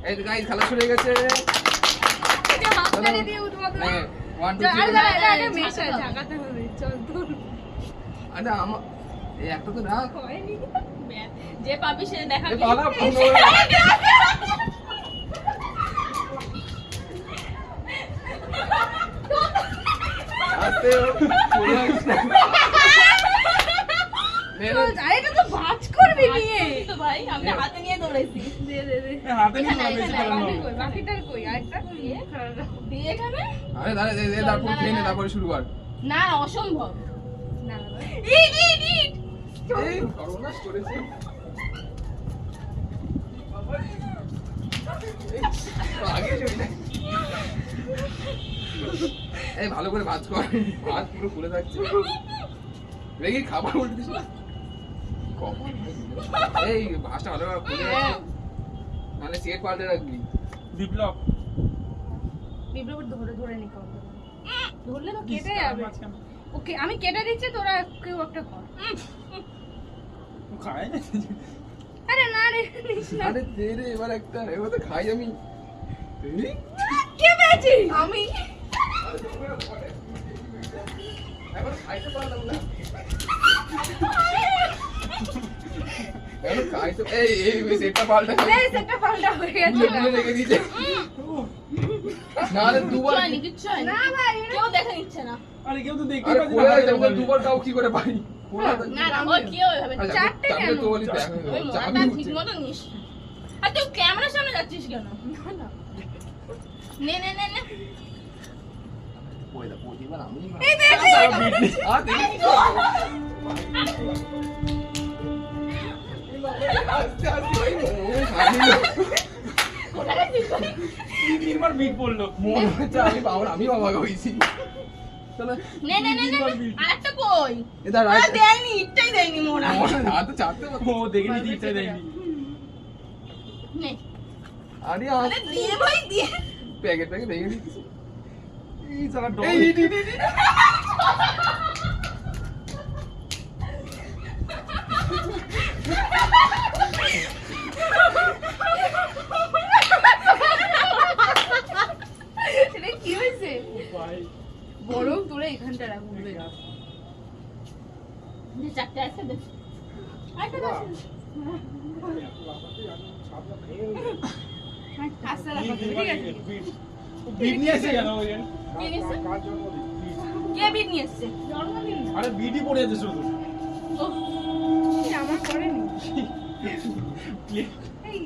এই তো গাইস খেলা শুরু হয়ে গেছে। এটা হাত তালি দিয়ে উঠবো তো। হ্যাঁ 1 2 আরে 3 এটা মেশা জাগাতে হবে চল তোর আরে আমার এই একটা তো রাখ হয়নি যে পাবি সে দেখা এই পালা আস্তে এটা তো বাজ করবি নিয়ে তো ভাই আমি হাতে নিয়ে দৌড়াইছি দে দে দে হাতে নিয়ে বেশি খেলা না। বাকিটার কই আরেকটা দিয়ে দিয়ে এখানে আরে দাঁড়া দে তারপর খেয়ে নে তারপরে শুরু কর। না অসম্ভব না ইট ইট ইট এই সর্বনাশ করেছে। আগে চলে যা। এই ভালো করে ভাজ কর, ভাত পুরো ফুলে থাকছে। দেখি খাবার উল্টে দিস না। কখন এই ভাতটা ভালো করে ফুলে যাচ্ছে। নাহলে সিগারেট পাল্টে রাখবি। বিপ্লব বিপ্লব ধরে ধরে নি কর ধরলে তো কেটে যাবে ওকে আমি কেটে দিচ্ছি তোরা কেউ একটা কর খায় না। আরে না রে নিস না আরে দে রে এবার একটা এবার তো খাই আমি। এই, কে পেয়েছি আমি এখন খাইতে পারলাম না। এখন খাইতে এই সেটটা পাল্টে এই সেটটা পাল্টা হয়ে গেছে ফুলে রেখে দিয়েছে। নাহলে দুবার কিচ্ছু হয় না ভাই কেউ দেখা নিচ্ছে না আরে কেউ তো দেখতে আরে পাচ্ছে ফুলে না। গেছে দুবার তাও কি করে পাই? না না ওই কেউ এভাবে চারটে কেন তো বলি ওই মোড়াটা ঠিক মতো নিস আর তুই ক্যামেরার সামনে যাচ্ছিস কেন না না নে নে নে নে ওই দা প্রতিবার আমি এই দেখি আর দেখি আস্তে আস্তে ওই খালি তিনবার বিট পড়লো। মনে হচ্ছে আমি বাবা হইছি। চলো নে নে নে নে আরেকটা কই এটা আরে রাইট দেয়নি ইটটাই দেয়নি মোড়া হাতে চাপতে ও দেখেনি দিতে দেয়নি। নে আরে আরে দিয়ে ভাই দিয়ে প্যাকেট ভেঙে দিচ্ছি। এই সালা ডল। এই দি এটা কি হয়েছে ভাই বরং তোরা এখানটা রাখবো যে চারটে আছে দেখ আরেকটা দাও আচ্ছা রাখো ঠিক আছে বিট নিয়ে এসে গেল ওই জন্য। কে নিয়েছে কে বিট নিয়ে এসছে জন্মদিন আরে বিটই পড়ে আছে শুধু। ও আমার করেনি